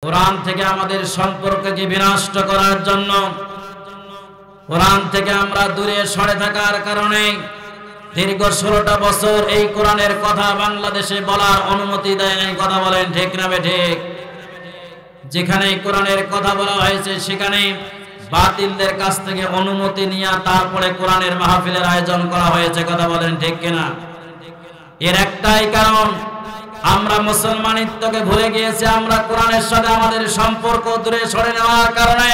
কোরআন থেকে আমাদের সম্পর্ককে বিনষ্ট করার জন্য, কোরআন থেকে আমরা দূরে সরে থাকার কারণে দীর্ঘ 16টা বছর এই কোরআনের কথা বাংলাদেশে বলার অনুমতি দেয় নাই। কথা বলেন ঠিক না বেঠিক? যেখানে কোরআনের কথা বলা হয়েছে সেখানে বাতিলদের কাছ থেকে অনুমতি নিয়ে তারপরে কোরআনের মাহফিলের আয়োজন করা হয়েছে। কথা বলেন ঠিক কিনা? এর একটাই কারণ, আমরা মুসলমানিত্বকে ভুলে গিয়েছি। আমরা কোরআনের সাথে আমাদের সম্পর্ক দূরে সরে নেওয়ার কারণে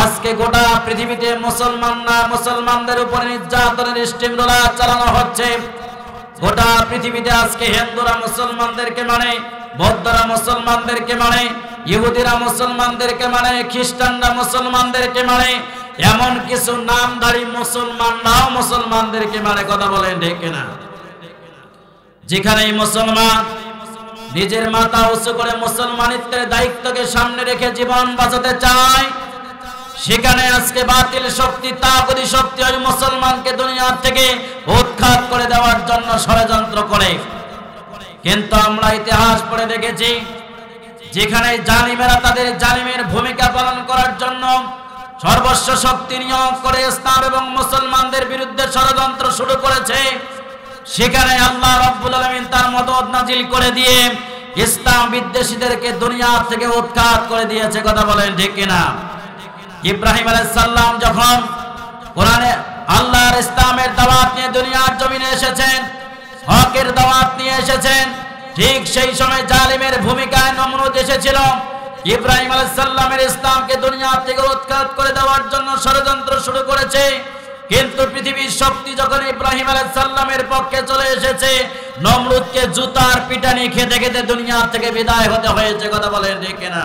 আজকে গোটা পৃথিবীতে মুসলমানদের উপরে নির্যাতনের স্টিমরোলার চালানো হচ্ছে। গোটা পৃথিবীতে আজকে হিন্দুরা মুসলমানদেরকে মানে, বৌদ্ধরা মুসলমানদেরকে মানে, ইহুদিরা মুসলমানদেরকে মানে, খ্রিস্টানরা মুসলমানদেরকে মানে, এমন কিছু নামধারী মুসলমানরাও মুসলমানদেরকে মানে। কথা বলেন ঠিক না? যেখানে মুসলমান নিজের মাথা উঁচু করে মুসলমানিত্বের দায়িত্বকে সামনে রেখে জীবন বাঁচাতে চায়, সেখানে আজকে বাতিল শক্তি, তাগুতি শক্তি ওই মুসলমানকে দুনিয়া থেকে উৎখাত করে দেওয়ার জন্য ষড়যন্ত্র করে। কিন্তু আমরা ইতিহাস পড়ে দেখেছি, যেখানে জালিমেরা তাদের জালিমের ভূমিকা পালন করার জন্য সর্বস্ব শক্তি নিয়োগ করে ইসলাম এবং মুসলমানদের বিরুদ্ধে ষড়যন্ত্র শুরু করেছে, সেখানে আল্লাহ রাব্বুল আলামিন তার মদদ নাজিল করে দিয়ে ইসলাম বিদ্বেষীদেরকে দুনিয়া থেকে উৎখাত করে দিয়েছে। কথা বলেন ঠিক কিনা? ইব্রাহিম আলাইহিস সালাম যখন কোরআনে আল্লাহর ইসলামের দাওয়াত নিয়ে দুনিয়ার জমিনে এসেছেন, হকের দাওয়াত নিয়ে এসেছেন, ঠিক সেই সময় জালিমের ভূমিকায় নমরুদ এসেছিল। ইব্রাহিম আলাইহিস সালামের ইসলামকে দুনিয়া থেকে উৎখাত করে দেওয়ার জন্য ষড়যন্ত্র শুরু করেছে। কিন্তু পৃথিবীর শক্তি যখন ইব্রাহিম আলাইহিস সালামের পক্ষে চলে এসেছে, নমরুদকে জুতার পিটানি খেতে খেতে দুনিয়া থেকে বিদায় হতে হয়েছে। কথা বলেন ঠিক কিনা?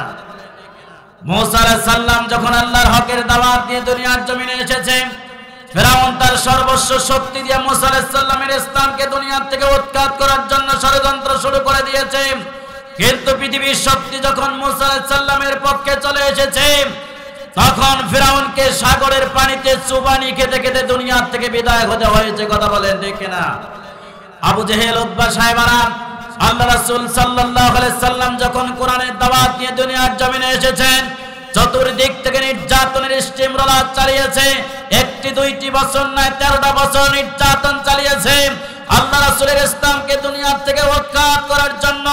মুসা আলাইহিস সালাম যখন আল্লাহর হকের দাওয়াত নিয়ে দুনিয়ার জমিনে এসেছে, ফিরআউন তার সর্বস্ব শক্তি দিয়ে মুসা আলাইহিস সালামের ইসলামকে দুনিয়া থেকে উৎখাত করার জন্য ষড়যন্ত্র শুরু করে দিয়েছে। কিন্তু পৃথিবীর শক্তি যখন মুসা আলাইহিস সালামের পক্ষে চলে এসেছে, তখন ফিরআউনকে সাগরের পানিতে চুবানি খেতে খেতে দুনিয়া থেকে বিদায় হতে হয়েছে। কথা বলেন ঠিক কিনা? আবু জেহেল, উতবা সাহেবারা, আল্লাহ রাসূল সাল্লাল্লাহু আলাইহি সাল্লাম যখন কোরআনের দাওয়াত নিয়ে দুনিয়ার জমিনে এসেছেন, চতুর্দিক থেকে নির্যাতনের স্টিমরোলার চালিয়েছে। একটি দুইটি বছর নয়, 13টা বছর নির্যাতন চালিয়েছে আল্লাহ রাসূলের ইসলামকে দুনিয়া থেকে উৎখাত করার জন্য।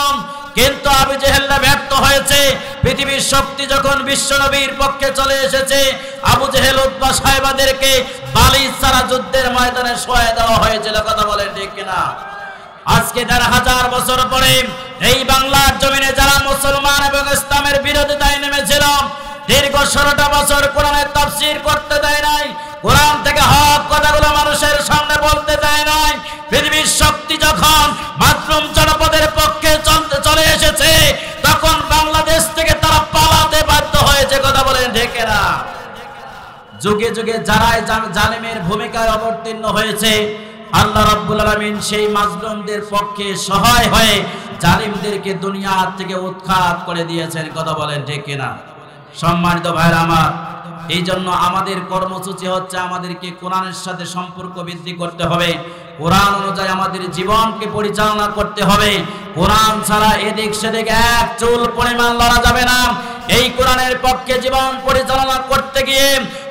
কিন্তু আবু জেহেলরা ব্যর্থ হয়েছে। পৃথিবীর শক্তি যখন বিশ্বনবীর পক্ষে চলে এসেছে, আবু জেহেল, উতবা সাহেবাদেরকে বালি ছাড়া যুদ্ধের ময়দানে শোয়ায় দেওয়া হয়েছিল। কথা বলেন ঠিক কিনা? আজকে 1000 বছর পরে এই বাংলার জমিনে যারা মুসলমান এবং ইসলামের বিরোধিতায় নেমেছিল, দীর্ঘ 16টা বছর কোরআনের তাফসীর করতে দেয় নাই, কোরআন থেকে হক কথাগুলো মানুষের সামনে বলতে দেয় নাই। পৃথিবীর শক্তি যখন মাতরুম জনপদের পক্ষে চলে এসেছে, তখন বাংলাদেশ থেকে তারা পালাতে বাধ্য হয়েছে। কথা বলেন ঠিক না? যুগে যুগে যারাই জালিমের ভূমিকায় অবতীর্ণ হয়েছে, আল্লাহ রাব্বুল আলামিন সেই মাজলুমদের পক্ষে সহায় হয়ে জালিমদেরকে দুনিয়া থেকে উৎখাত করে দিয়েছেন। কথা বলেন ঠিক কিনা? সম্মানিত ভাইরা আমার, এই জন্য আমাদের কর্মসূচি হচ্ছে আমাদেরকে কোরআনের সাথে সম্পর্ক বৃদ্ধি করতে হবে, কোরআন অনুযায়ী আমাদের জীবনকে পরিচালনা করতে হবে। কোরআন ছাড়া এদিক সেদিক এক চুল পরিমাণ লড়া যাবে না। এই কোরআনের পক্ষে জীবন পরিচালনা করতে গিয়ে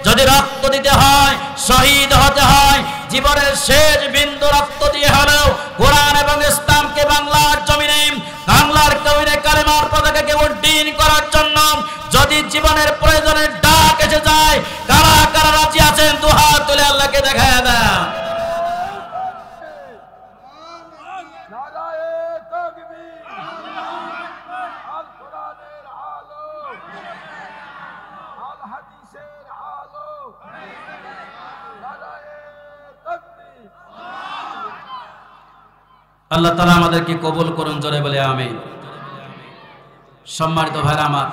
যদি রক্ত দিতে হয়, শহীদ হতে হয়, জীবনের শেষ বিন্দু রক্ত দিয়ে হলেও কোরআন এবং ইসলামকে বাংলার জমিনে কালেমার পতাকাকে উড্ডীন করার জন্য যদি জীবনের প্রয়োজনের ডাক এসে যায়, কারা কারা রাজি আছেন দুহাত তুলে আল্লাহকে দেখায় দেন। আল্লাহ তাআলা আমাদেরকে কবুল করুন, জোরে বলে আমিন। সম্মানিত ভাইরা আমার,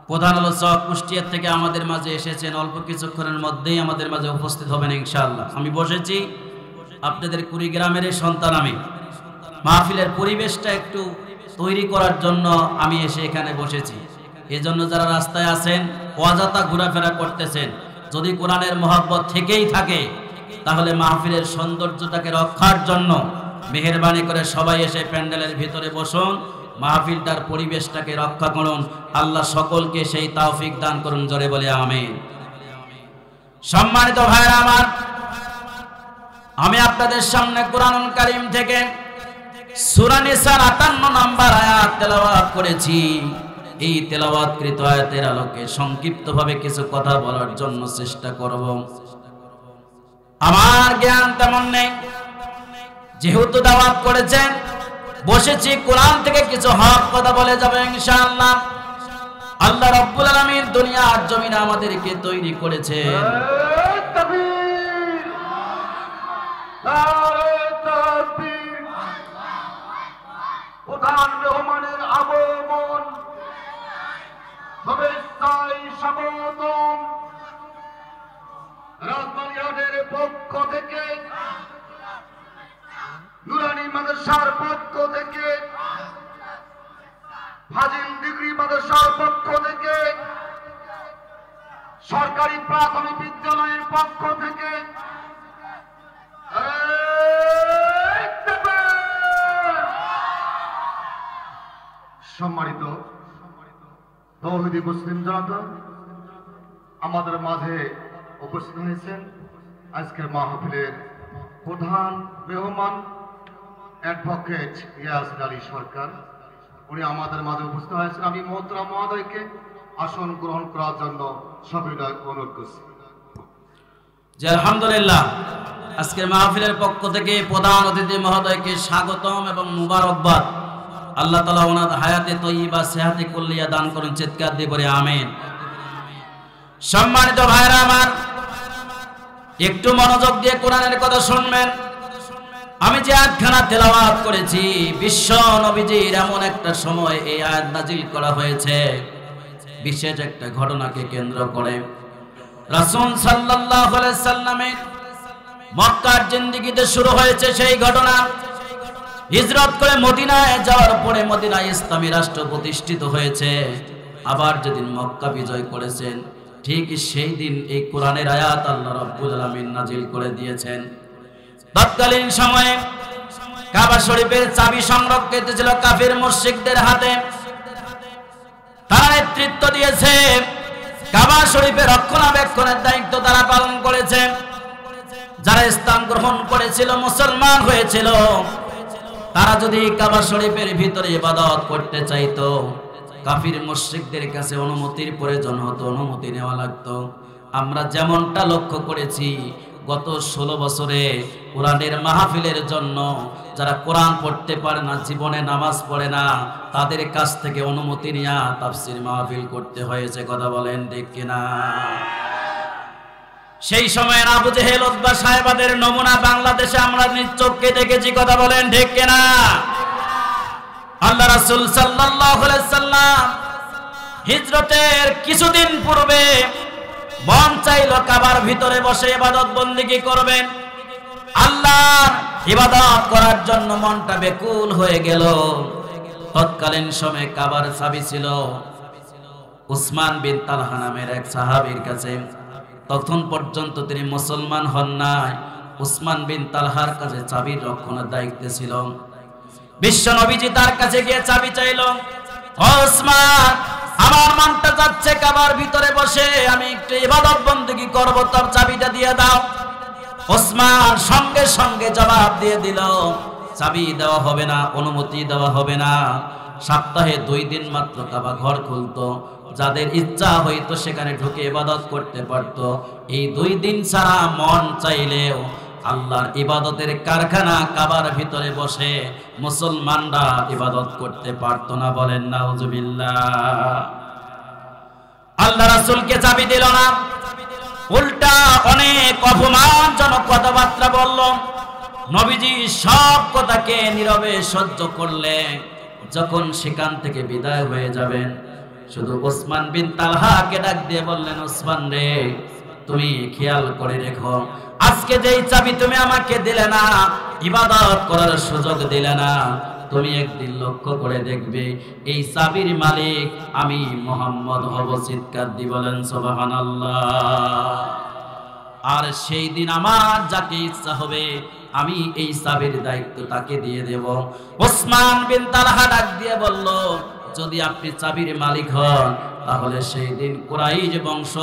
প্রধান আলোচক কুষ্টিয়া থেকে আমাদের মাঝে এসেছেন, অল্প কিছুক্ষণের মধ্যেই আমাদের মাঝে উপস্থিত হবেন ইনশাআল্লাহ। আমি বসেছি আপনাদের কুড়িগ্রামের সন্তান। আমি মাহফিলের পরিবেশটা একটু তৈরি করার জন্য আমি এসে এখানে বসেছি। এজন্য যারা রাস্তায় আছেন, অযথা ঘোরাফেরা করতেছেন, যদি কোরআনের মহব্বত থেকেই থাকে, তাহলে মাহফিলের সৌন্দর্যটাকে রক্ষার জন্য মেহেরবানি করে সবাই এসে প্যান্ডেলের ভিতরে বসুন, মাহফিলটার পরিবেশটাকে রক্ষা করুন। আল্লাহ সকলকে সেই তৌফিক দান করুন, জোরে বলে আমিন। সম্মানিত ভাইরা আমার, আমি আপনাদের সামনে কোরআনুল কারীম থেকে সূরা নিসার 58 নম্বর আয়াত তেলাওয়াত করেছি। এই তেলাওয়াতকৃত আয়াতের আলোকে সংক্ষিপ্তভাবে কিছু কথা বলার জন্য চেষ্টা করব। আমার জ্ঞান তেমন নেই, যেহেতু দাওয়াত করেছেন বসেছি, কোরআন থেকে কিছু হক কথা বলে যাবে ইনশাআল্লাহ। আল্লাহ রাব্বুল আলামিন দুনিয়ার জমিনে আমাদেরকে তৈরি করেছেন। প্রধান মেহমানের আগমন, শুভেচ্ছায় স্বাগতম। রাজবাড়িহাটের পক্ষ থেকে, নুরানি মাদ্রাসার পক্ষ থেকে, ফাজিল ডিগ্রি মাদ্রাসার পক্ষ থেকে, সরকারি প্রাথমিক বিদ্যালয়ের পক্ষ থেকে সম্মানিত তৌহিদি মুসলিম জনতা, আমাদের মাঝে উপস্থিত হয়েছেন আজকের মাহফিলের প্রধান মেহমান অ্যাডভোকেট ইয়াসিন আলী সরকার। উনি আমাদের মাঝে উপস্থিত হয়েছেন। আমি মোহতরম মহোদয়কে আসন গ্রহণ করার জন্য সবিনয় অনুরোধ করছি। জি আলহামদুলিল্লাহ, আজকের মাহফিলের পক্ষ থেকে প্রধান অতিথি মহোদয়কে স্বাগতম এবং মুবারকবাদ। আল্লাহ তাআলা ওনার হায়াতে তয়্যিবা সেহাতে কুল্লিয়া দান করুন, চিৎকার দিয়ে বলে আমিন। সম্মানিত ভাইরা আমার, একটু মনোযোগ দিয়ে কোরআনের কথা শুনবেন। আমি যে আয়াতখানা তেলাওয়াত করেছি, বিশ্ব নবীজির এমন একটা সময় এই আয়াত নাজিল করা হয়েছে, বিশেষ একটা ঘটনাকে কেন্দ্র করে। রাসূল সাল্লাল্লাহু আলাইহি সাল্লামের মক্কার জিন্দেগিতে শুরু হয়েছে সেই ঘটনা। হিজরত করে মদিনায় যাওয়ার পরে মদিনায় ইসলামী রাষ্ট্র প্রতিষ্ঠিত হয়েছে। আবার যেদিন মক্কা বিজয় করেছেন, ঠিক সেই দিন এই কোরআনের আয়াত আল্লাহ রাব্বুল আলামিন নাজিল করে দিয়েছেন। তৎকালীন সময়ে কাবা শরীফের চাবি সংরক্ষিত ছিল কাফির মুশরিকদের হাতে। তারা নেতৃত্ব দিয়েছে, কাবা শরীফের রক্ষণাবেক্ষণের দায়িত্ব তারা পালন করেছে। যারা ইসলাম গ্রহণ করেছিল, মুসলমান হয়েছিল, তারা যদি কাবা শরীফের ভিতরে ইবাদত করতে চাইতো, কাফির মুশরিকদের কাছে অনুমতির প্রয়োজন হতো, অনুমতি নেওয়া লাগতো। আমরা যেমনটা লক্ষ্য করেছি, গত 16 বছরে কোরআনের মাহফিলের জন্য যারা কোরআন পড়তে পারে না, জীবনে নামাজ পড়ে না, তাদের কাছ থেকে অনুমতি নিয়ে তাফসীর মাহফিল করতে হয়েছে। কথা বলেন ঠিক কিনা? সেই সময়ের আবু জেহেল, উতবা, সাহেবাদের নমুনা বাংলাদেশে আমরা নিজ চোখে দেখেছি। কথা বলেন ঠিক কিনা? আল্লাহ রাসূল সাল্লাল্লাহু আলাইহি সাল্লাম হিজরতের কিছুদিন পূর্বে মন চাইলো কাবার ভিতরে বসে ইবাদত বন্দেগী করবেন। আল্লাহর ইবাদত করার জন্য মনটা বেকুল হয়ে গেল। তৎকালীন সময়ে কাবার চাবি ছিল উসমান বিন তালহা নামের এক সাহাবীর কাছে। তখন পর্যন্ত তিনি মুসলমান হন নাই। উসমান বিন তালহার কাছে চাবির রক্ষণের দায়িত্ব ছিল। বিশ্ব নবীজি তার কাছে গিয়ে চাবি চাইল। ও উসমান, আমার মনটা যাচ্ছে কাবার ভিতরে বসে আমি একটু ইবাদত বন্দেগী করব, তোর চাবিটা দিয়ে দাও। উসমান সঙ্গে সঙ্গে জবাব দিয়ে দিল, চাবি দেওয়া হবে না, অনুমতি দেওয়া হবে না। সপ্তাহে 2 দিন মাত্র কাবা ঘর খুলতো, যাদের ইচ্ছা হইতো সেখানে ঢুকে ইবাদত করতে পারত। এই 2 দিন ছাড়া মন চাইলেও আল্লাহর ইবাদতের কারখানা কাবার ভিতরে বসে মুসলমানরা ইবাদত করতে পারত না। বলেন নাউজুবিল্লাহ। আল্লাহ রাসূলকে চাবি দিল না, উল্টা অনেক অপমানজনক কথাবার্তা বলল। নবীজি সব কথাকে নীরবে সহ্য করলেন। যখন সেখান থেকে বিদায় হয়ে যাবেন, শুধু উসমান বিন তালহাকে ডাক দিয়ে বললেন, উসমান রে, তুমি খেয়াল করে রেখো, আজকে যেই চাবি তুমি আমাকে দিলে না, ইবাদত করার সুযোগ দিলে না, তুমি একদিন লক্ষ্য করে দেখবে এই চাবির মালিক আমি মুহাম্মদ হব। চিৎকার দিয়ে বলেন সুবহানাল্লাহ। আর সেই দিন আমার যাকে ইচ্ছা হবে আমি এই চাবির দায়িত্ব তাকে দিয়ে দেব। ওসমান বিন তালহা ডাক দিয়ে বলল, যদি আপনি চাবির মালিক হন তাহলে সেই দিন কুরাইশ বংশ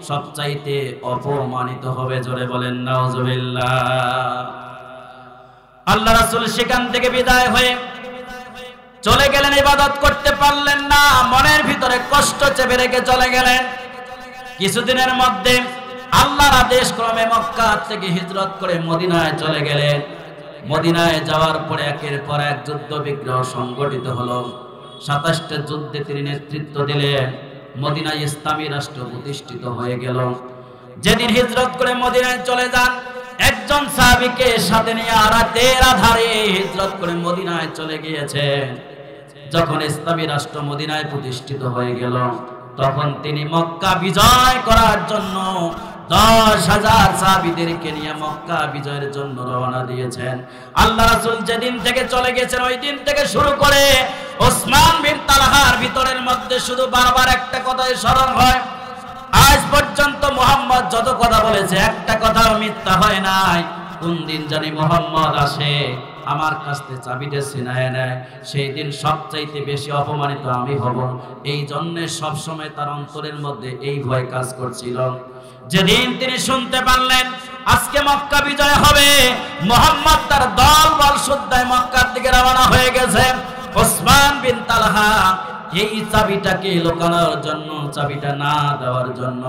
সবচাইতে অপমানিত হবে। জোরে বলেন নাউজুবিল্লাহ। আল্লাহ রাসূল সেখান থেকে বিদায় হয়ে চলে গেলেন, ইবাদত করতে পারলেন না, মনের ভিতরে কষ্ট চেপে রেখে চলে গেলেন। কিছুদিনের মধ্যে আল্লাহর আদেশ ক্রমে মক্কা থেকে হিজরত করে মদিনায় চলে গেলেন। মদিনায় যাওয়ার পরে একের পর এক যুদ্ধ বিগ্রহ সংগঠিত হলো। 27টা যুদ্ধে তিনি নেতৃত্ব দিলেন। মদিনায় ইসলামী রাষ্ট্র প্রতিষ্ঠিত হয়ে গেল। যেদিন হিজরত করে মদিনায় চলে যান, একজন সাহাবীকে সাথে নিয়ে রাতের আধারে হিজরত করে মদিনায় চলে গিয়েছেন। যখন ইসলামী রাষ্ট্র মদিনায় প্রতিষ্ঠিত হয়ে গেল, তখন তিনি মক্কা বিজয় করার জন্য 10,000 সাহাবীদেরকে নিয়ে মক্কা বিজয়ের জন্য রওনা দিয়েছেন। আল্লাহ রাসূল যেদিন থেকে চলে গেছেন, ওই দিন থেকে শুরু করে ওসমান বিন তালহার ভিতরের মধ্যে শুধু বারবার একটা কথাই স্মরণ হয়, আজ পর্যন্ত মুহাম্মদ যত কথা বলেছে একটা কথাও মিথ্যা হয় নাই। কোন দিন জানি মুহাম্মদ আসে আমার কাছ থেকে চাবিটা ছিনায় নেয়, সেই দিন সবচাইতে বেশি অপমানিত আমি হব। এই জন্য সবসময় তার অন্তরের মধ্যে এই ভয় কাজ করছিল। যেদিন তিনি শুনতে পারলেন আজকে মক্কা বিজয় হবে, মুহাম্মদ তার দল বল সুদ্দায় মক্কার দিকে রওনা হয়ে গেছে। ওসমান বিন তালহা এই চাবিটাকে লুকানোর জন্য, চাবিটা না দেওয়ার জন্য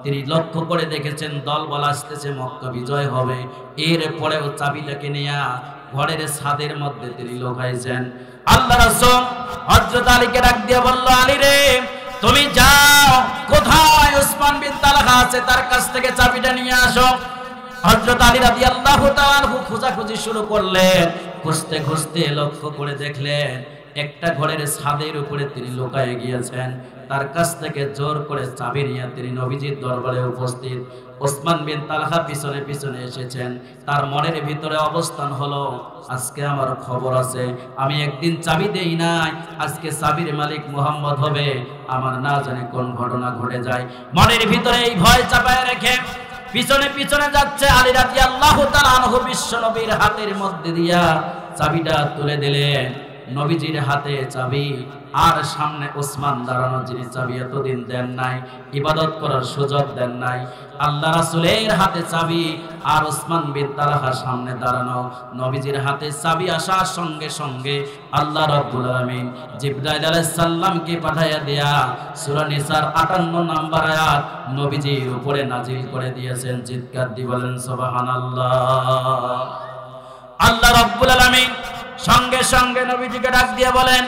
তিনি লক্ষ্য করে দেখেছেন দল বল আসতেছে, মক্কা বিজয় হবে। এরপরেও চাবিটাকে নিয়ে ঘরের ছাদের মধ্যে তিনি লুকাইছেন। আল্লাহ রাসূল হযরত আলীকে ডাক দিয়ে বলল, আলী রে, তুমি যাও, কোথায় ওসমান বিন তালহা আছে তার কাছ থেকে চাবিটা নিয়ে আসো। হযরত আলী রাদিয়াল্লাহু তাআলা খোঁজাখুঁজি শুরু করলেন। খুঁজতে খুঁজতে লক্ষ্য করে দেখলেন একটা ঘরের ছাদের উপরে তিনি লুকায়ে গিয়েছেন। তার কাছ থেকে জোর করে চাবি নিয়ে তিনি নবীজির দরবারে উপস্থিত। ওসমান বিন তালহা পিছনে পিছনে এসেছেন। তার মনের ভিতরে অবস্থান হলো, আজকে আমার খবর আছে, আমি একদিন চাবি দেই নাই, আজকে চাবির মালিক মুহাম্মদ হবে, আমার না জানি কোন ঘটনা ঘটে যায়। মনের ভিতরে এই ভয় চাপায় রেখে পিছনে পিছনে যাচ্ছে। আলী রাদিয়াল্লাহু তাআলা আনহু বিশ্ব নবীর হাতের মধ্যে দিয়া চাবিটা তুলে দিলেন। নবীজির হাতে চাবি, আর সামনে ওসমান দাঁড়ানো, যিনি চাবি এতদিন দেন নাই, ইবাদত করার সুযোগ দেন নাই। আল্লাহ রাসূলের হাতে চাবি আর ওসমান বিন তালহার সামনে দাঁড়ানো। নবীজির হাতে চাবি আসার সঙ্গে সঙ্গে আল্লাহ রাব্বুল আলামিন জিবরাইল আলাইহিস সালামকে পাঠাইয়া দেয়া সূরা নিসার 58 নম্বর আয়াত নবীজির উপরে নাজিল করে দিয়েছেন। চিৎকার দিয়ে বলেন সুবহানাল্লাহ। আল্লাহ রাব্বুল আলামিন সঙ্গে সঙ্গে নবীজিকে ডাক দিয়ে বলেন,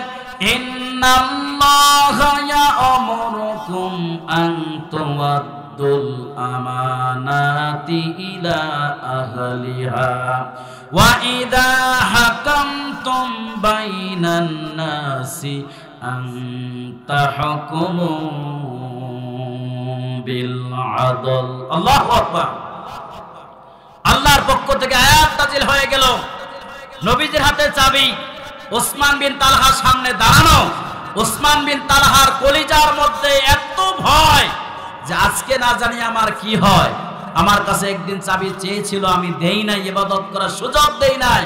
ইন্নাল্লাহা ইয়া'মুরুকুম আন তুওয়াদ্দুল আমানাতি ইলা আহলিহা ওয়া ইযা হাকামতুম বাইনান নাসি আন তাহকুমু বিল আদল। আল্লাহু আকবার। আল্লাহর পক্ষ থেকে আয়াত নাযিল হয়ে গেল। নবীজির হাতে চাবি, ওসমান বিন তালহার সামনে দাঁড়ানো। ওসমান বিন তালহার কলিজার মধ্যে এত ভয় যে আজকে না জানি আমার কি হয়। আমার কাছে একদিন চাবি চেয়েছিল, আমি দেই নাই, ইবাদত করার সুযোগ দেই নাই,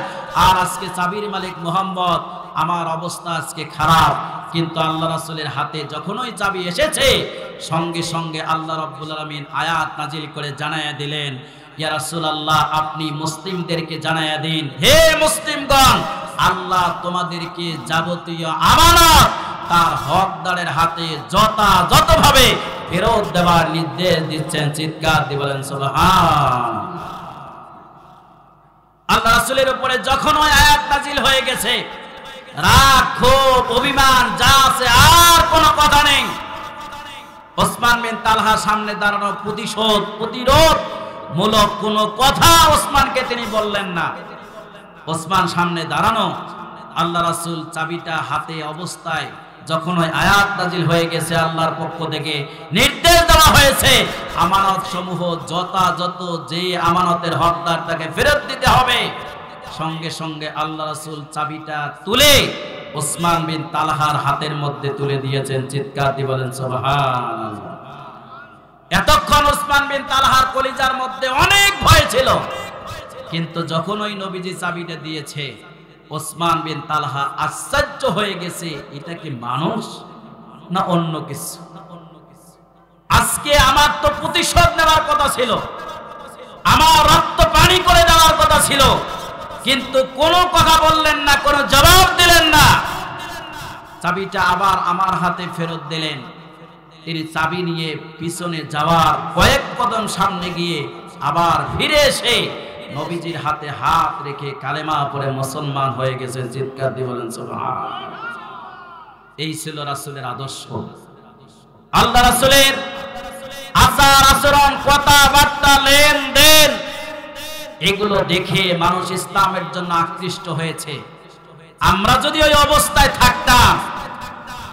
আর আজকে চাবির মালিক মুহাম্মদ, আমার অবস্থা আজকে খারাপ। কিন্তু আল্লাহ রাসূলের হাতে যখন ওই চাবি এসেছে, সঙ্গে সঙ্গে আল্লাহ রাব্বুল আলামিন আয়াত নাজিল করে জানায়া দিলেন, ইয়া রাসূলুল্লাহ, আপনি মুসলিমদেরকে জানায়া দিন, হে মুসলিমগণ, আল্লাহ তোমাদেরকে যাবতীয় আমানত তার হকদারের হাতে যথাযথভাবে ফেরত দেওয়ার নির্দেশ দিচ্ছেন। চিৎকার দিয়ে বলেন সুবহান। আল্লাহ রাসূলের উপরে যখন ওই আয়াত নাজিল হয়ে গেছে, রাগ, ক্ষোভ, অভিমান যা আছে আর কোনো কথা নেই। ওসমান বিন তালহার সামনে দাঁড়ানো প্রতিরোধ মূলক কোনো কথা ওসমানকে তিনি বললেন না। ওসমান সামনে দাঁড়ানো, আল্লাহ রাসূল চাবিটা হাতে অবস্থায় যখন ওই আয়াত নাজিল হয়ে গেছে, আল্লাহর পক্ষ থেকে নির্দেশ দেওয়া হয়েছে আমানত সমূহ যথাযথ যে আমানতের হকদার তাকে ফেরত দিতে হবে। সঙ্গে সঙ্গে আল্লাহ রাসূল চাবিটা তুলে ওসমান বিন তালহার হাতের মধ্যে তুলে দিয়েছেন। চিৎকার দিয়ে বলেন সুবহানাল্লাহ। এতক্ষণ ওসমান বিন তালহার কলিজার মধ্যে অনেক ভয় ছিল, কিন্তু যখন ওই নবীজি চাবিটা দিয়েছে, ওসমান বিন তালহা আশ্চর্য হয়ে গেছে, এটা কি মানুষ না অন্য কিছু। আজকে আমার তো প্রতিশোধ নেওয়ার কথা ছিল, আমার রক্ত পানি করে দেওয়ার কথা ছিল, কিন্তু কোনো কথা বললেন না, কোনো জবাব দিলেন না। চাবিটা আবার আমার হাতে ফেরত দিলেন। তিনি চাবি নিয়ে পিছনে যাওয়ার কয়েক কদম সামনে গিয়ে আবার ফিরে এসে নবীজির হাতে হাত রেখে কালেমা পড়ে মুসলমান হয়ে গেছেন। চিৎকার দিয়ে বলেন সুবহানাল্লাহ। এই ছিল রাসূলের আদর্শ। আল্লাহ রাসূলের আচার আচরণ, কথাবার্তা, লেনদেন, এগুলো দেখে মানুষ ইসলামের জন্য আকৃষ্ট হয়েছে। আমরা যদি ওই অবস্থায় থাকতাম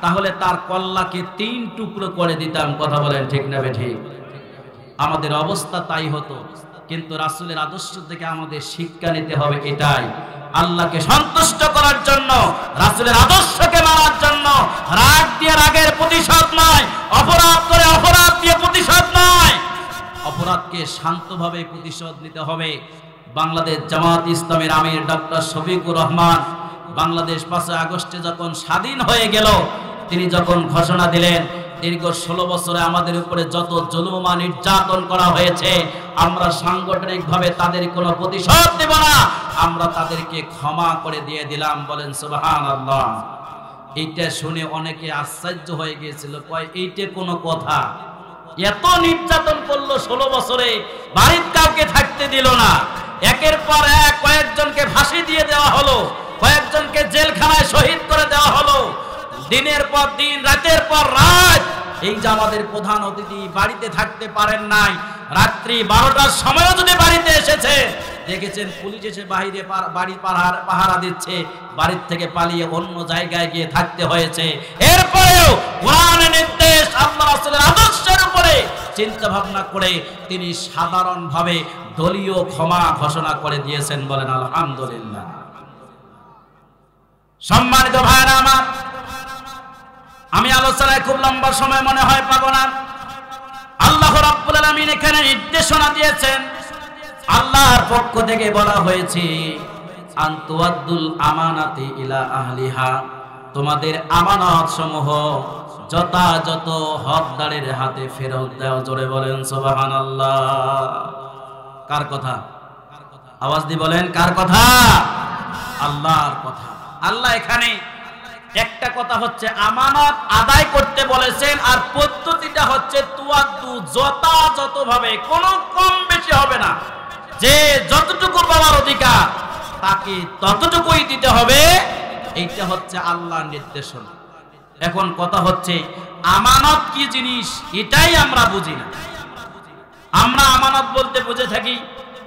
তাহলে তার কল্লাকে 3 টুকরো করে দিতাম। কথা বলেন ঠিক না বেঠিক? আমাদের অবস্থা তাই হতো। কিন্তু রাসূলের আদর্শ থেকে আমাদের শিক্ষা নিতে হবে এটাই, আল্লাহকে সন্তুষ্ট করার জন্য, রাসূলের আদর্শকে মানার জন্য। রাগ দিয়ে রাগের প্রতিশোধ নয়, অপরাধ করে অপরাধ দিয়ে প্রতিশোধ নয়, অপরাধকে শান্তভাবে প্রতিশোধ নিতে হবে। বাংলাদেশ জামাত ইসলামের আমির ডক্টর শফিকুর রহমান বাংলাদেশ 5 আগস্টে যখন স্বাধীন হয়ে গেল, তিনি যখন ঘোষণা দিলেন দীর্ঘ 16 বছরে আমাদের উপরে যত জুলুম আর নির্যাতন করা হয়েছে, আমরা সাংগঠনিকভাবে তাদের কোনো প্রতিশোধ দেব না, আমরা তাদেরকে ক্ষমা করে দিয়ে দিলাম। বলেন সুবহানাল্লাহ। এইটা শুনে অনেকে আশ্চর্য হয়ে গিয়েছিল, কয় এইটা কোনো কথা? এত নির্যাতন করলো 16 বছরে, বাড়ির কাউকে থাকতে দিল না, একের পর এক কয়েকজনকে ফাঁসি দিয়ে দেওয়া হলো, কয়েকজনকে জেলখানায় শহীদ করে দেওয়া হলো, দিনের পর দিন, রাতের পর রাত। এই যে আমাদের প্রধান অতিথি বাড়িতে থাকতে পারেন নাই, রাত্রি 12টার সময় যদি বাড়িতে এসেছে, দেখেছেন পুলিশ এসে বাইরে বাড়ি পাহারা দিচ্ছে, বাড়ির থেকে পালিয়ে অন্য জায়গায় গিয়ে থাকতে হয়েছে। এরপরেও কোরআনের নির্দেশ, আল্লাহ রাসূলের আদর্শের উপরে চিন্তা ভাবনা করে তিনি সাধারণভাবে দলীয় ক্ষমা ঘোষণা করে দিয়েছেন। বলেন আলহামদুলিল্লাহ। সম্মানিত ভাইরা আমার, আমি আলোচনায় খুব লম্বা সময় মনে হয় পাবো না। আল্লাহ রাব্বুল আলামিন এখানে নির্দেশনা দিয়েছেন, আল্লাহর পক্ষ থেকে বলা হয়েছে আনতুয়াদ্দুল আমানাতি ইলা আহলিহা, তোমাদের আমানত সমূহ যথাযথ হকদারের হাতে ফেরত দাও। জোরে বলেন সুবহানাল্লাহ। কার কথা? আওয়াজ দিয়ে বলেন, কার কথা? আল্লাহর কথা। আল্লাহ এখানে একটা কথা হচ্ছে আমানত আদায় করতে বলেছেন, আর পদ্ধতিটা হচ্ছে তুয়াদ্দু, যথাযথভাবে, কোনো কম বেশি হবে না। যে যতটুকু পাওয়ার অধিকার তাকে ততটুকুই দিতে হবে, এইটা হচ্ছে আল্লাহর নির্দেশনা। এখন কথা হচ্ছে আমানত কি জিনিস এটাই আমরা বুঝি না। আমরা আমানত বলতে বুঝে থাকি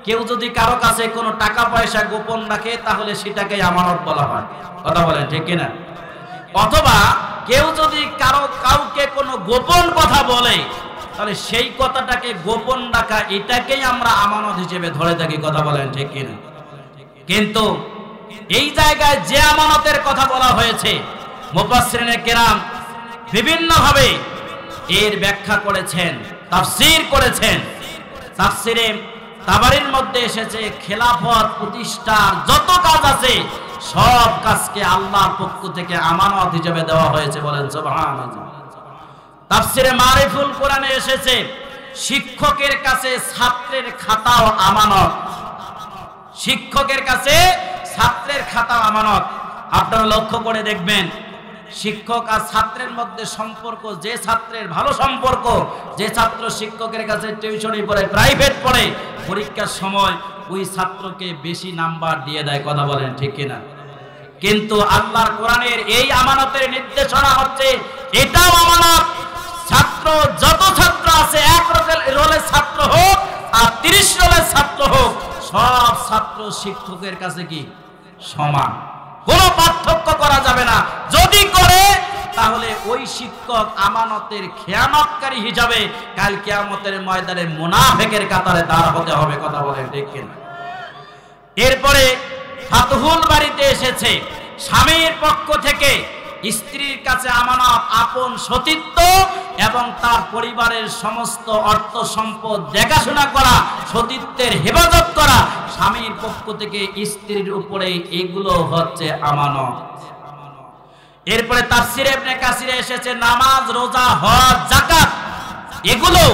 কেউ যদি কারো কাছে কোনো টাকা পয়সা গোপন রাখে তাহলে সেটাকে আমানত বলা হয়। কথা বলেন ঠিক কিনা? অথবা কেউ যদি কাউকে কোনো গোপন কথা বলে তাহলে সেই কথাটাকে গোপন রাখা, এটাকেই আমরা আমানত হিসেবে ধরে থাকি। কথা বলেন ঠিক কিনা? কিন্তু এই জায়গায় যে আমানতের কথা বলা হয়েছে, মুফাসসিরিনে কেরাম বিভিন্নভাবে এর ব্যাখ্যা করেছেন, তাফসীর করেছেন। তাফসীরে তাবারির মধ্যে এসেছে খেলাফত প্রতিষ্ঠার যত কাজ আছে সব কাজকে আল্লাহর পক্ষ থেকে আমানত হিসেবে দেওয়া হয়েছে। বলেন সুবহানাল্লাহ। তাফসীরে মারিফুল কোরআনে এসেছে শিক্ষকের কাছে ছাত্রের খাতাও আমানত। শিক্ষকের কাছে ছাত্রের খাতা আমানত। আপনারা লক্ষ্য করে দেখবেন শিক্ষক আর ছাত্রের মধ্যে সম্পর্ক, যে ছাত্রের ভালো সম্পর্ক, যে ছাত্র শিক্ষকের কাছে টিউশনি পড়ে, প্রাইভেট পড়ে, পরীক্ষার সময় ওই ছাত্রকে বেশি নাম্বার দিয়ে দেয়। কথা বলেন ঠিক কিনা? কিন্তু আল্লাহর কোরআনের এই আমানতের নির্দেশনা হচ্ছে এটাও আমানত। ছাত্র যত ছাত্র আছে, 1 রোলের ছাত্র হোক আর 30 রোলের ছাত্র হোক, সব ছাত্র শিক্ষকের কাছে কি সমান, কোনো পার্থক্য করা যাবে না। যদি করে তাহলে ওই শিক্ষক আমানতের খেয়ানতকারী হিসাবে কাল কিয়ামতের ময়দানে মুনাফিকের কাতারে দাঁড় হতে হবে। কথা বলেন ঠিক কিনা? এরপরে ফাতহুল বাড়িতে এসেছে স্বামীর পক্ষ থেকে স্ত্রীর কাছে আমানত আপন সতীত্ব এবং তার পরিবারের সমস্ত অর্থ সম্পদ দেখাশোনা করা, সতীত্বের হেফাজত করা, স্বামীর পক্ষ থেকে স্ত্রীর উপরে এগুলো হচ্ছে আমানত। এরপরে তাফসীরে ইবনে কাসিরে এসেছে নামাজ, রোজা, হজ, যাকাত এগুলো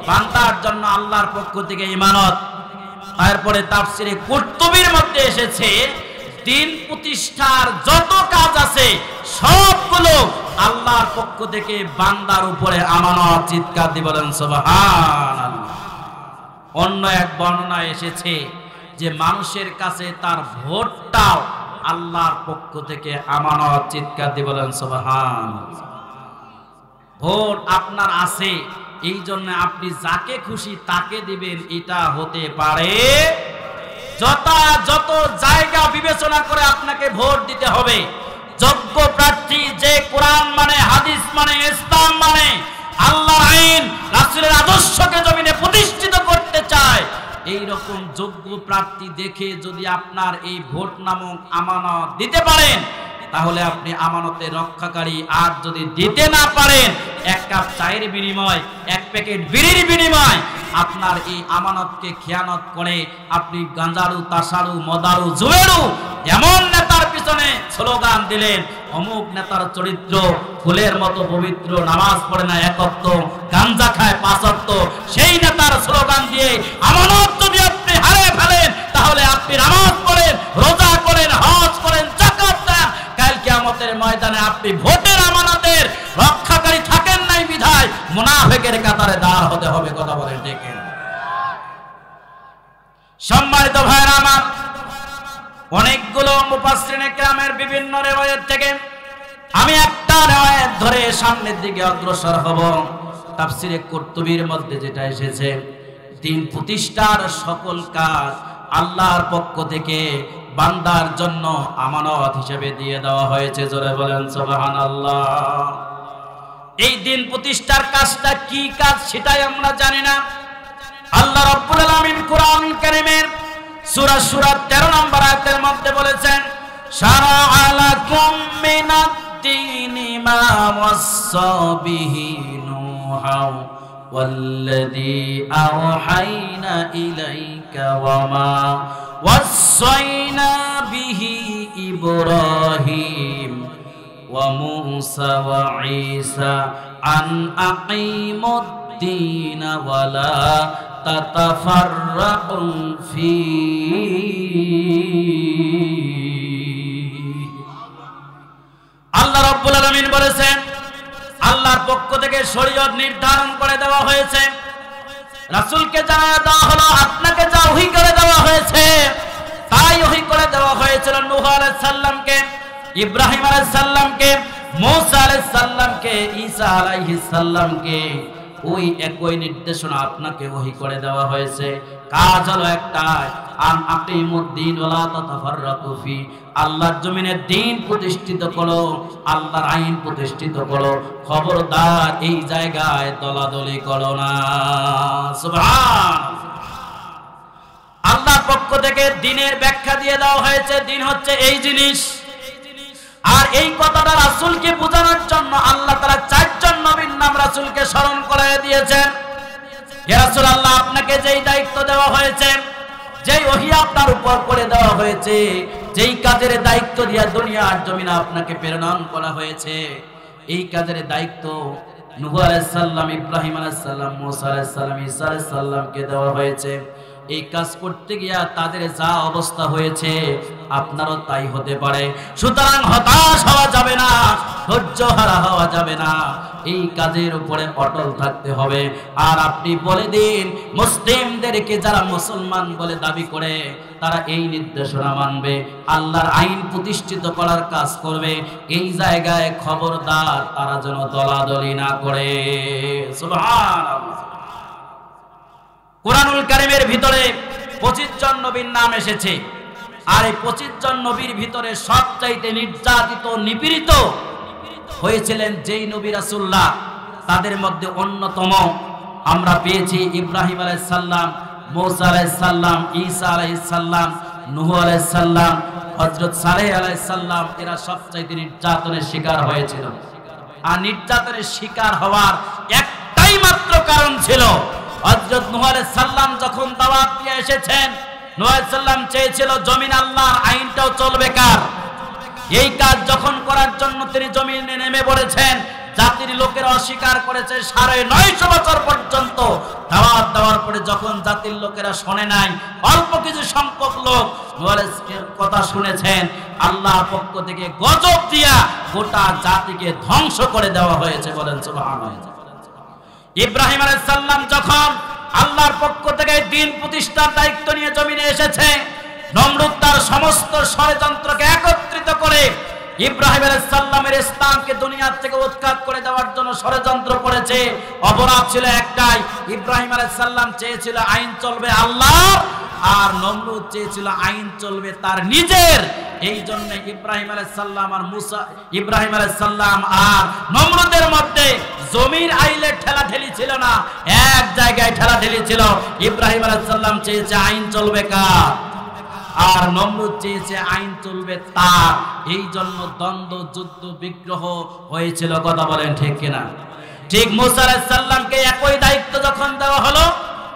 বান্দার জন্য আল্লাহর পক্ষ থেকে ইমানত। তারপরে তাফসীরে কুরতুবীর মধ্যে এসেছে দিন প্রতিষ্ঠার যত কাজ আছে সবগুলো আল্লাহর পক্ষ থেকে বান্দার উপরে আমানত। চিৎকার দিয়ে বলেন সুবহানাল্লাহ। অন্য এক বর্ণনায় এসেছে যে মানুষের কাছে তার ভোটটাও আল্লাহর পক্ষ থেকে আমানত। চিৎকার দিয়ে বলেন সুবহানাল্লাহ। ভোট আপনার আছে, এই জন্য আপনি যাকে খুশি তাকে দিবেন এটা হতে পারে। যত জায়গা বিবেচনা করে আপনাকে ভোট দিতে হবে। যোগ্য প্রার্থী যে কোরআন মানে, হাদিস মানে, ইসলাম মানে, আল্লাহর আইন রাসূলের আদর্শকে জমিনে প্রতিষ্ঠিত করতে চায়, এই রকম যোগ্য প্রার্থী দেখে যদি আপনার এই ভোট নামক আমানত দিতে পারেন তাহলে আপনি আমানতের রক্ষাকারী। আর যদি দিতে না পারেন, এক কাপ চায়ের বিনিময়, এক প্যাকেট বিড়ির বিনিময় আপনার এই আমানতকে খেয়ানত করে আপনি গাঁজারু, তাসারু, মদারু, জুয়েরু এমন নেতার পিছনে স্লোগান দিলেন, অমুক নেতার চরিত্র ফুলের মতো পবিত্র, নামাজ পড়ে না একত্ব, গাঞ্জা খায় ৫ ওয়াক্ত, সেই নেতার স্লোগান দিয়ে আমানত যদি আপনি হারিয়ে ফেলেন তাহলে আপনি নামাজ পড়েন, রোজা করেন, হজ করেন, যাকাত দেন, কাল কিয়ামতের ময়দানে আপনি ভোটের আমানতের রক্ষাকারী থাকেন নাই বিধায় মুনাফিকের কাতারে দাঁড় হতে হবে। কথা বলেন ঠিক না? সম্মানিত ভাইরা আমার, অনেকগুলো মুফাসসিরিনে কেরামের বিভিন্ন রিওয়ায়াত থেকে আমি একটা রিওয়ায়াত ধরে সামনের দিকে অগ্রসর হব। তাফসীরে কুরতুবীর মধ্যে যেটা এসেছে, দিন প্রতিষ্ঠার সকল কাজ আল্লাহর পক্ষ থেকে বান্দার জন্য আমানত হিসেবে দিয়ে দেওয়া হয়েছে। জোরে বলেন সুবহানাল্লাহ। এই দিন প্রতিষ্ঠার কাজটা কি কাজ সেটাই আমরা জানি না। আল্লাহ রাব্বুল আলামিন কোরআন কারীমের সূরা 13 নম্বর আয়াতের মধ্যে বলেছেন, শারা'a লাকুম মিনাদ-দীনি মা ওয়াসসা বিহি নূহাও ওয়াল্লাযী আওহাইনা ইলাইকা ওয়া মা ওয়াসাইনা বিহি ইব্রাহিম ওয়া মূসা ওয়া ঈসা আন আকিমুদ-দীন ওয়া লা তাতাফাররাকু ফীহি। আল্লাহ রাব্বুল আলামিন বলেছেন, আল্লাহর পক্ষ থেকে শরীয়ত নির্ধারণ করে দেওয়া হয়েছে, রাসূলকে জানায়া দেওয়া হলো, আপনাকে যা ওহী করে দেওয়া হয়েছে তাই ওহী করে দেওয়া হয়েছিল নূহ আলাইহিস সালামকে, ইব্রাহিম আলাইহিস সালামকে, মূসা আলাইহিস সালামকে, ঈসা আলাইহিস সালামকে। ওই একই নির্দেশনা আপনাকে ওহী করে দেওয়া হয়েছে। কাজ হলো একটাই, আন আকিমুদ্দিন ওয়া লা তাতাফাররাকু ফি, আল্লাহর জমিনে দ্বীন প্রতিষ্ঠিত করো, আল্লাহর আইন প্রতিষ্ঠিত করো, খবরদার এই জায়গায় দলাদলি করো না। সুবহানাল্লাহ। আল্লাহর পক্ষ থেকে দ্বীনের ব্যাখ্যা দিয়ে দেওয়া হয়েছে, দ্বীন হচ্ছে এই জিনিস। আর এই কথাটা রাসূলকে বোঝানোর জন্য আল্লাহ তাআলা 4 জন নবীর নাম রাসূলকে স্মরণ করায় দিয়েছেন। হে রাসূলুল্লাহ, আপনাকে যেই দায়িত্ব দেওয়া হয়েছে, যেই ওহী আপনার উপর করে দেওয়া হয়েছে, যেই কাজের দায়িত্ব দিয়ে দুনিয়ার জমিনে আপনাকে প্রেরণ করা হয়েছে, এই কাজের দায়িত্ব নূহ আলাইহিস সালাম, ইব্রাহিম আলাইহিস সালাম, মূসা আলাইহিস সালাম, ঈসা আলাইহিস সালামকে দেওয়া হয়েছে। এই কাজ করতে গিয়া তাদের যা অবস্থা হয়েছে আপনারও তাই হতে পারে। সুতরাং হতাশ হওয়া যাবে না, ধৈর্য হারা হওয়া যাবে না, এই কাজের উপরে অটল থাকতে হবে। আর আপনি বলে দিন মুসলিমদেরকে, যারা মুসলমান বলে দাবি করে তারা এই নির্দেশনা মানবে, আল্লাহর আইন প্রতিষ্ঠিত করার কাজ করবে, এই জায়গায় খবরদার তারা যেন দলাদলি না করে। সুবহানাল্লাহ। কোরআনুল কারীমের ভিতরে 25 জন নবীর নাম এসেছে। আর এই 25 জন নবীর ভিতরে সবচাইতে নির্যাতিত, নিপীড়িত হয়েছিলেন যেই নবী রাসূলুল্লাহ, তাদের মধ্যে অন্যতম আমরা পেয়েছি ইব্রাহিম আলাইহিস সালাম, মূসা আলাইহিস সালাম, ঈসা আলাইহিস সালাম, নূহ আলাইহিস সালাম, হযরত সালেহ আলাইহিস সালাম এরা সবচাইতে নির্যাতনের শিকার হয়েছিল। আর নির্যাতনের শিকার হওয়ার একটাই মাত্র কারণ ছিল, হযরত নূহ আলাইহিস সালাম যখন দাওয়াত দিয়ে এসেছেন, নূহ আলাইহিস সালাম চেয়েছিল জমিন আল্লাহর, আইনটাও চলবে কার? এই কাজ যখন করার জন্য তিনি জমিনে নেমে পড়েছেন, জাতির লোকেরা অস্বীকার করেছে 950 বছর পর্যন্ত দাওয়াত দেওয়ার পরে যখন জাতির লোকেরা শোনে নাই, অল্প কিছু সংখ্যক লোক কথা শুনেছেন, আল্লাহর পক্ষ থেকে গজব দিয়া গোটা জাতিকে ধ্বংস করে দেওয়া হয়েছে। বলেন সুবহানাল্লাহ। ইব্রাহিম আলাইহিস সালাম যখন আল্লাহর পক্ষ থেকে দ্বীন প্রতিষ্ঠার দায়িত্ব নিয়ে জমিনে এসেছে, নমরুদ তার সমস্ত ষড়যন্ত্রকে একত্রিত করে ইব্রাহিম আলাইহিস সালামের ইসলামকে দুনিয়া থেকে উৎখাত করে দেওয়ার জন্য ষড়যন্ত্র করেছে। অপরাধ ছিল একটাই, ইব্রাহিম আলাইহিস সালাম চেয়েছিল আইন চলবে আল্লাহর, আর নমরুদ চেয়েছিল আইন চলবে তার নিজের। এই জন্য ইব্রাহিম আলাইহিস সালাম আর মুসা, ইব্রাহিম আলাইহিস সালাম আর নমরুদের মধ্যে জমির আইলে ঠেলাঠেলি ছিল না, এক জায়গায় ঠেলাঠেলি ছিল। ইব্রাহিম আলাইহিস সালাম চেয়েছে আইন চলবে কার, আর নমরুদ চেয়েছে আইন চলবে তার। এই জন্য দ্বন্দ্ব, যুদ্ধ, বিগ্রহ হয়েছিল। কথা বলেন ঠিক কিনা? ঠিক মুসা আলাইহিস সালামকে একই দায়িত্ব যখন দেওয়া হলো,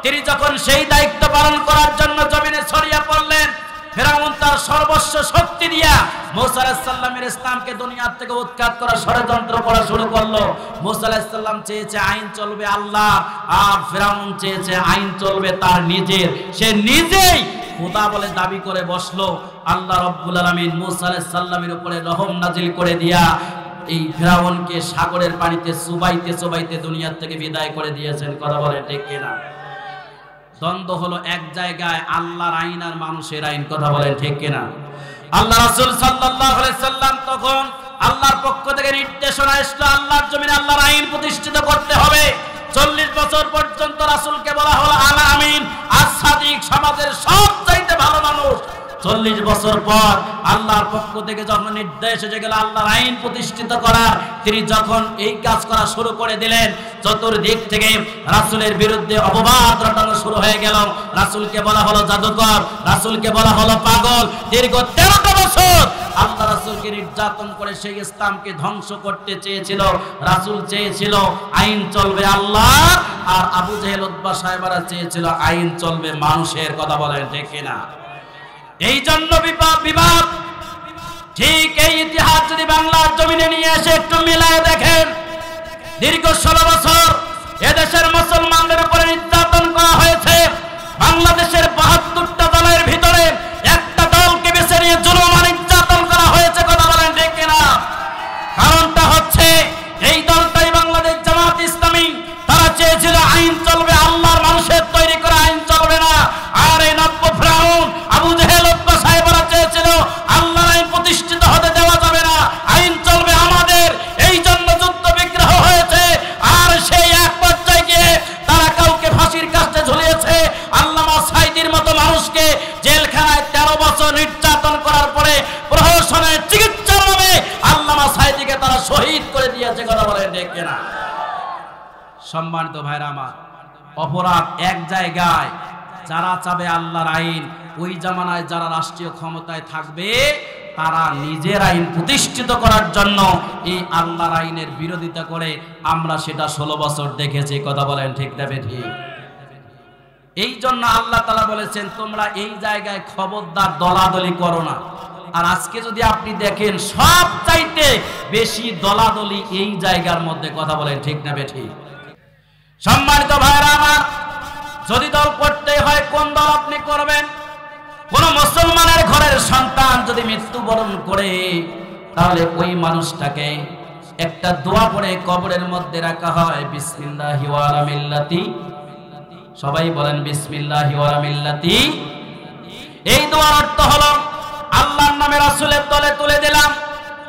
তিনি যখন সেই দায়িত্ব পালন করার জন্য জমিনে ছড়িয়ে পড়লেন, ফিরআউন তার সর্বস্ব শক্তি দিয়া মুসা আলাইহিস সালামের ইসলামকে দুনিয়া থেকে উৎখাত করার ষড়যন্ত্র করা শুরু করলো। মুসা আলাইহিস সালাম চেয়েছে আইন চলবে আল্লাহ, আর ফিরআউন চেয়েছে আইন চলবে তার নিজের। সে নিজেই খোদা বলে দাবি করে বসলো। আল্লাহ রাব্বুল আলামিন মুসা আলাইহিস সালামের উপরে রহম নাজিল করে দিয়া এই ফিরআউনকে সাগরের পানিতে চুবাইতে চুবাইতে দুনিয়া থেকে বিদায় করে দিয়েছেন। কথা বলে ঠিক কিনা? দ্বন্দ্ব হলো এক জায়গায় আল্লাহর আইন আর মানুষের আইন। কথা বলেন ঠিক কিনা? আল্লাহ রাসূল সাল্লাল্লাহু আলাইহি সাল্লাম তখন আল্লাহর পক্ষ থেকে নির্দেশনা আসলো, আল্লাহর জমিনে আল্লাহর আইন প্রতিষ্ঠিত করতে হবে। 40 বছর পর্যন্ত রাসূলকে বলা হলো আল আমিন, as-সাদিক, সমাজের সবচাইতে ভালো মানুষ। 40 বছর পর আল্লাহর পক্ষ থেকে যখন নির্দেশ এসে গেল আল্লাহর আইন প্রতিষ্ঠিত করার, তিনি যখন এই কাজ করা শুরু করে দিলেন, চতুর্দিক থেকে রাসূলের বিরুদ্ধে অপবাদ রটানো শুরু হয়ে গেল। রাসূলকে বলা হলো জাদুকর, রাসূলকে বলা হলো পাগল। দীর্ঘ 13টা বছর আল্লাহ রাসূলকে নির্যাতন করে সেই ইসলামকে ধ্বংস করতে চেয়েছিল। রাসূল চেয়েছিল আইন চলবে আল্লাহ, আর আবু জেহেল, উতবা সাহেবরা চেয়েছিল আইন চলবে মানুষের। কথা বলেন ঠিক কিনা? এই জন্য বিবাদ। ঠিক এই ইতিহাস যদি বাংলার জমিনে নিয়ে এসে একটু মিলায় দেখেন, দীর্ঘ 16 বছর এদেশের মুসলমানদের উপরে নির্যাতন করা হয়েছে। বাংলাদেশের 72টা দলের ভিতরে একটা দলকে বেছে নিয়ে জুলুম আর নির্যাতন করা হয়েছে। কথা বলেন ঠিক কিনা? কারণটা হচ্ছে এই দলটাই বাংলাদেশ জামাত ইসলামী। তারা চেয়েছিল আইন চলবে আল্লাহর, মানুষের তৈরি করা আইন চলবে না। আর এই নব্য ফিরআউন আবু জেহেল, উতবা সাহেবরা চেয়েছিল আল্লাহর আইন প্রতিষ্ঠিত হতে দেওয়া যাবে না, আইন চলবে আমাদের। এই জন্য যুদ্ধ বিগ্রহ হয়েছে। আর সেই এক পর্যায়ে গিয়ে তারা কাউকে ফাঁসির কাস্টে ঝুলিয়েছে। আল্লামা সাঈদীর মতো মানুষকে জেলখানায় 13 বছর নির্যাতন করার পরে প্রহসনের চিকিৎসার নামে আল্লামা সাঈদীকে তারা শহীদ করে দিয়েছে। কথা বলেন ঠিক কিনা? সম্মানিত ভাইরা আমার, অপরাধ এক জায়গায়। যারা চাবে আল্লাহর আইন, ওই জামানায় যারা রাষ্ট্রীয় ক্ষমতায় থাকবে, তারা নিজের আইন প্রতিষ্ঠিত করার জন্য এই আল্লাহর আইনের বিরোধিতা করে। আমরা সেটা 16 বছর দেখেছি। কথা বলেন ঠিক না ঠিক? এই জন্য আল্লাহ তাআলা বলেছেন তোমরা এই জায়গায় খবরদার দলাদলি করো না। আর আজকে যদি আপনি দেখেন, সব চাইতে বেশি দলাদলি এই জায়গার মধ্যে। কথা বলেন ঠিক না ঠিক? সম্মানিত ভাইরা আমার, যদি দল করতে হয় কোন দল আপনি করবেন? কোন মুসলমানের ঘরের সন্তান যদি মৃত্যুবরণ করে, তাহলে ওই মানুষটাকে একটা দোয়া পড়ে কবরের মধ্যে রাখা হয়, বিসমিল্লাহি ওয়া আলা মিল্লাতি। সবাই বলেন বিসমিল্লাহি ওয়া আলা মিল্লাতি। এই দোয়ার অর্থ হলো আল্লাহর নামে রাসূলের দলে তুলে দিলাম।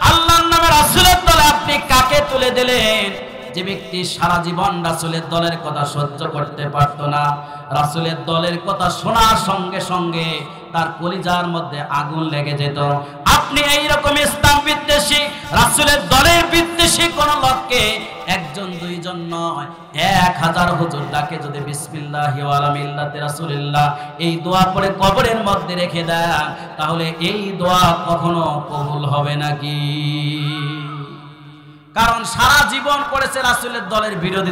আল্লাহর নামে রাসূলের দলে আপনি কাকে তুলে দিলেন? যে ব্যক্তি সারা জীবন রাসূলের দলের কথা সহ্য করতে পারত না, রাসূলের দলের কথা শোনার সঙ্গে সঙ্গে তার কলিজার মধ্যে আগুন লেগে যেত। আপনি এইরকম ইসলাম বিদ্বেষী রাসূলের দলের বিদ্বেষী কোন লোককে একজন দুইজন নয় 1000 হুজুর ডাকে যদি বিসমিল্লাহি ওয়া আলা মিল্লাতি রাসূলিল্লাহ এই দোয়া পড়ে কবরের মধ্যে রেখে দেন, তাহলে এই দোয়া কখনো কবুল হবে নাকি? কারণ সারা জীবন করেছে রাসূলের দলের বিরোধী।